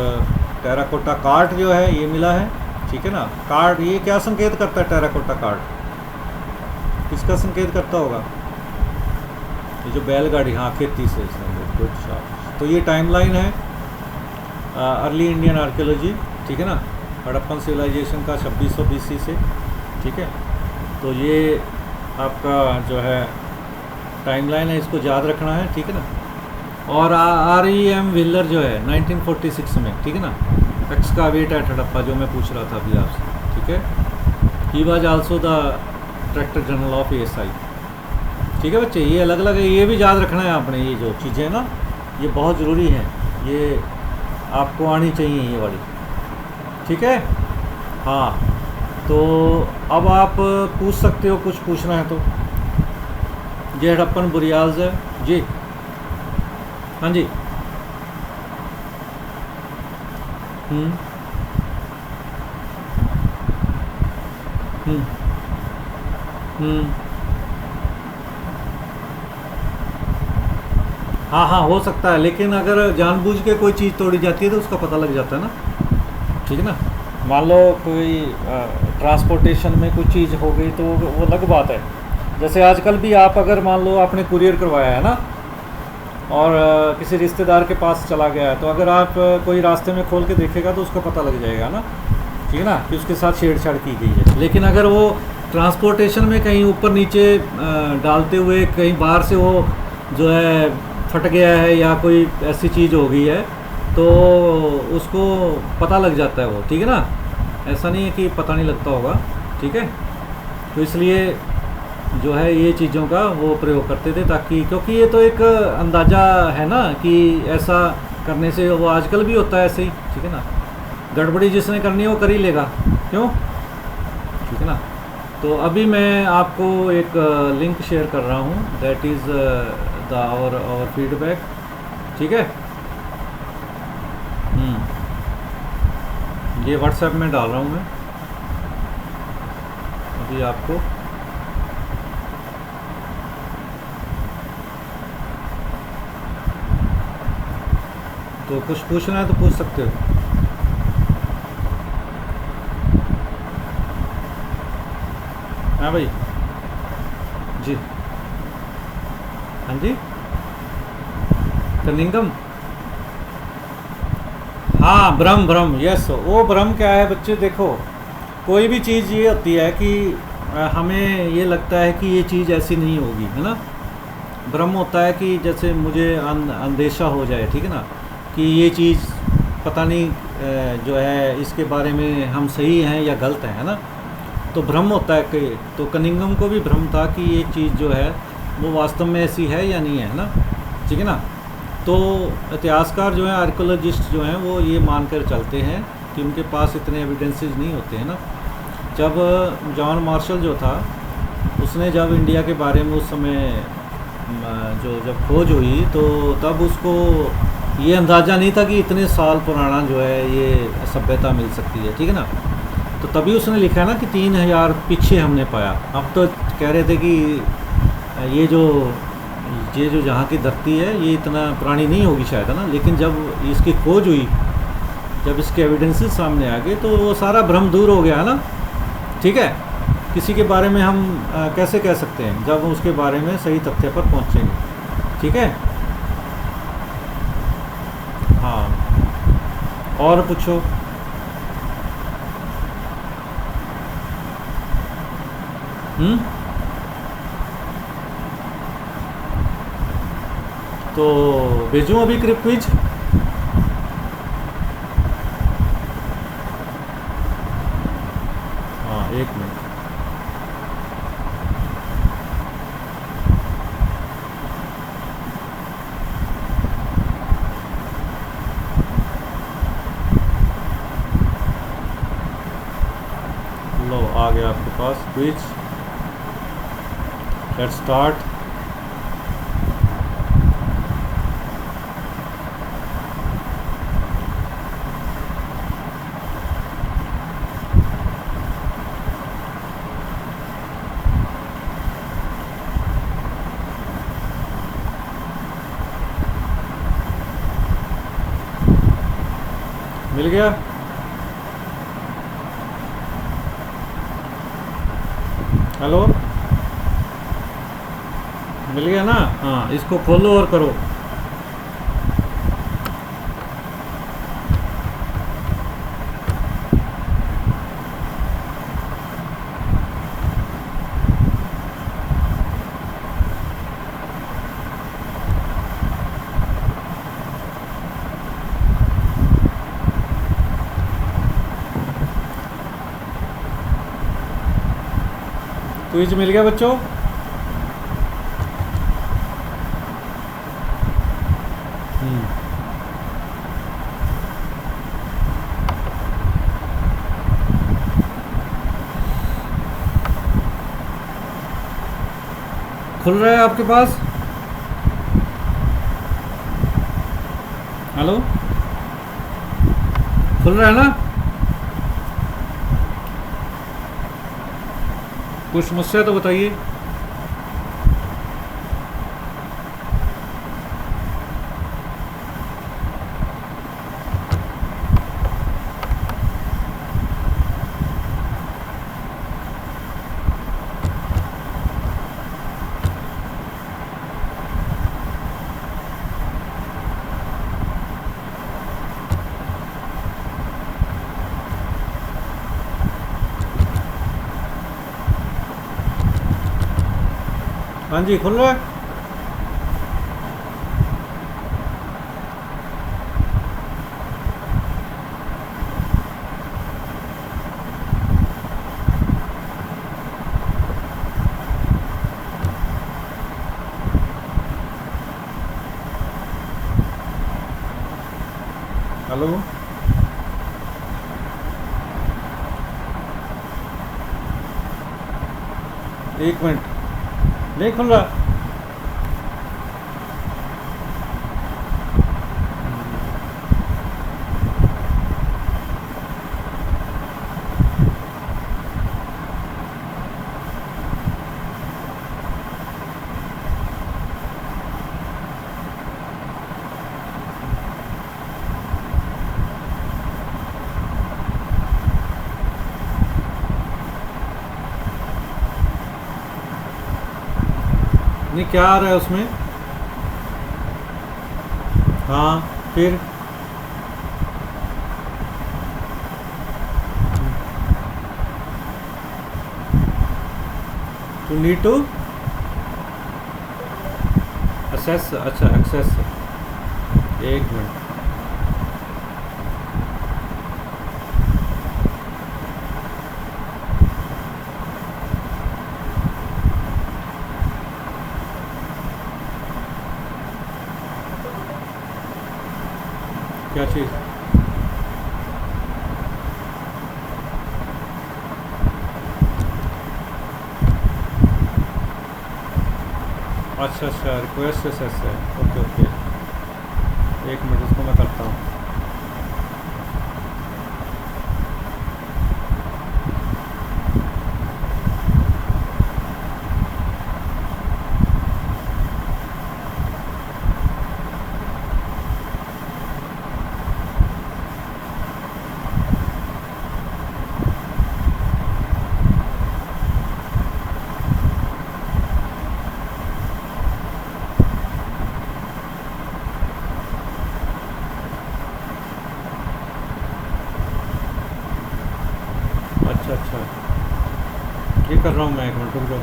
A: टेराकोटा कार्ड जो है ये मिला है, ठीक है ना। कार्ड ये क्या संकेत करता है, टेराकोटा कार्ड किसका संकेत करता होगा, ये जो बैलगाड़ी, हाँ, खेती से गुड शॉट। तो ये टाइमलाइन है अर्ली इंडियन आर्कियोलॉजी, ठीक है ना, हड़प्पन सिविलाइजेशन का 2600 BC से, ठीक है। तो ये आपका जो है टाइमलाइन है, इसको याद रखना है, ठीक है ना। और REM व्हीलर जो है 1946 में, ठीक है ना, एक्सकावेट एट हड़प्पा, जो मैं पूछ रहा था अभी आपसे, ठीक है। He was also the director general of ASI, ठीक है बच्चे। ये अलग अलग है, ये भी याद रखना है आपने, ये जो चीज़ें हैं ना ये बहुत ज़रूरी हैं, ये आपको आनी चाहिए ये वाली, ठीक है। हाँ, तो अब आप पूछ सकते हो, कुछ पूछना है तो। ये हड़प्पन बुरियाल्स है जी, हाँ जी। हम्म हम्म हम्म हाँ हाँ, हो सकता है, लेकिन अगर जानबूझ के कोई चीज़ तोड़ी जाती है तो उसका पता लग जाता है ना, ठीक है ना। मान लो कोई ट्रांसपोर्टेशन में कोई चीज़ हो गई तो वो अलग बात है। जैसे आजकल भी आप अगर मान लो आपने कुरियर करवाया है ना, और किसी रिश्तेदार के पास चला गया है, तो अगर आप कोई रास्ते में खोल के देखेगा तो उसका पता लग जाएगा ना, ठीक है ना, कि उसके साथ छेड़छाड़ की गई है। लेकिन अगर वो ट्रांसपोर्टेशन में कहीं ऊपर नीचे डालते हुए कहीं बाहर से वो जो है फट गया है या कोई ऐसी चीज़ हो गई है तो उसको पता लग जाता है वो, ठीक है ना। ऐसा नहीं है कि पता नहीं लगता होगा, ठीक है। तो इसलिए जो है ये चीज़ों का वो प्रयोग करते थे, ताकि, क्योंकि ये तो एक अंदाज़ा है ना कि ऐसा करने से, वो आजकल भी होता है ऐसे ही, ठीक है ना। गड़बड़ी जिसने करनी है वो कर ही लेगा, क्यों, ठीक है ना। तो अभी मैं आपको एक लिंक शेयर कर रहा हूँ, that is the our feedback, ठीक है। ये व्हाट्सएप में डाल रहा हूँ मैं अभी आपको। तो कुछ पूछना है तो पूछ सकते हो। हाँ भाई जी, हाँ जी, कनिंघम, हाँ, भ्रम, यस। वो भ्रम क्या है बच्चे, देखो, कोई भी चीज़ ये होती है कि हमें ये लगता है कि ये चीज़ ऐसी नहीं होगी, है ना। भ्रम होता है कि जैसे मुझे अंदेशा हो जाए, ठीक है ना, कि ये चीज़ पता नहीं जो है इसके बारे में हम सही हैं या गलत हैं, है ना। तो भ्रम होता है कि, तो कनिंघम को भी भ्रम था कि ये चीज़ जो है वो वास्तव में ऐसी है या नहीं है ना, ठीक है ना। तो इतिहासकार जो हैं, आर्कियोलॉजिस्ट जो हैं, वो ये मानकर चलते हैं कि उनके पास इतने एविडेंसेस नहीं होते हैं ना। जब जॉन मार्शल जो था, उसने जब इंडिया के बारे में उस समय जब खोज हुई, तो तब उसको ये अंदाज़ा नहीं था कि इतने साल पुराना जो है ये सभ्यता मिल सकती है, ठीक है ना। तो तभी उसने लिखा है ना कि 3000 पीछे हमने पाया। अब तो कह रहे थे कि ये जो जहाँ की धरती है ये इतना पुरानी नहीं होगी शायद, है ना। लेकिन जब इसकी खोज हुई, जब इसके एविडेंसेस सामने आ गए, तो वो सारा भ्रम दूर हो गया, है ना, ठीक है। किसी के बारे में हम कैसे कह सकते हैं, जब उसके बारे में सही तथ्य पर पहुँचेंगे, ठीक है। और पूछो। हम्म। तो भेजूं अभी क्विज? हाँ, एक मिनट। लो, आ गया आपके पास क्विज। Let's start. मिल गया? हेलो, मिल गया ना? हाँ, इसको खोलो और करो। क्विज मिल गया बच्चों? हम्म। खुल रहा है आपके पास? हेलो, खुल रहा है ना? कुछ समस्या तो बताइए। हाँ जी, खुल रहा है। हेलो, एक मिनट, नहीं खुल रहा। नहीं, क्या आ रहा है उसमें? हाँ, फिर टू नीड टू असेस। अच्छा, एक्सेस। एक मिनट। क्या चीज़? अच्छा अच्छा, रिक्वेस्ट एस है। ओके ओके, एक मिनट, इसको मैं करता हूँ। चेक कर रहा हूँ मैं, एक मिनट रुक जाओ।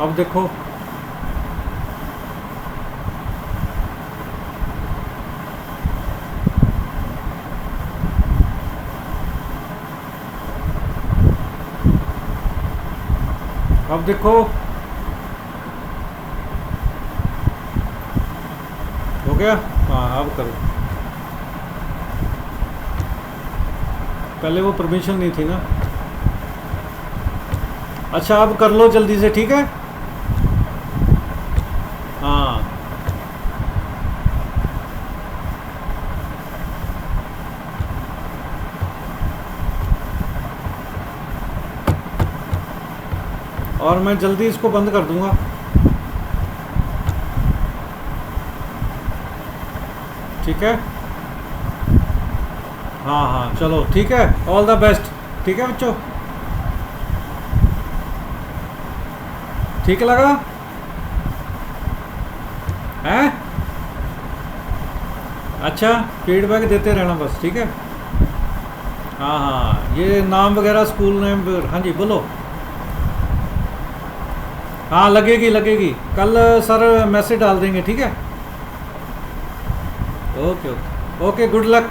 A: अब देखो, अब देखो हो गया। हाँ अब करो, पहले वो परमिशन नहीं थी ना। अच्छा अब कर लो जल्दी से, ठीक है। हाँ और मैं जल्दी इसको बंद कर दूंगा। ठीक है, हाँ हाँ चलो ठीक है, ऑल द बेस्ट। ठीक है बच्चों, ठीक लगा है? अच्छा फीडबैक देते रहना बस, ठीक है। हाँ हाँ, ये नाम वगैरह स्कूल नेम, हाँ जी बोलो। हाँ लगेगी लगेगी, कल सर मैसेज डाल देंगे, ठीक है। Okay okay okay, good luck.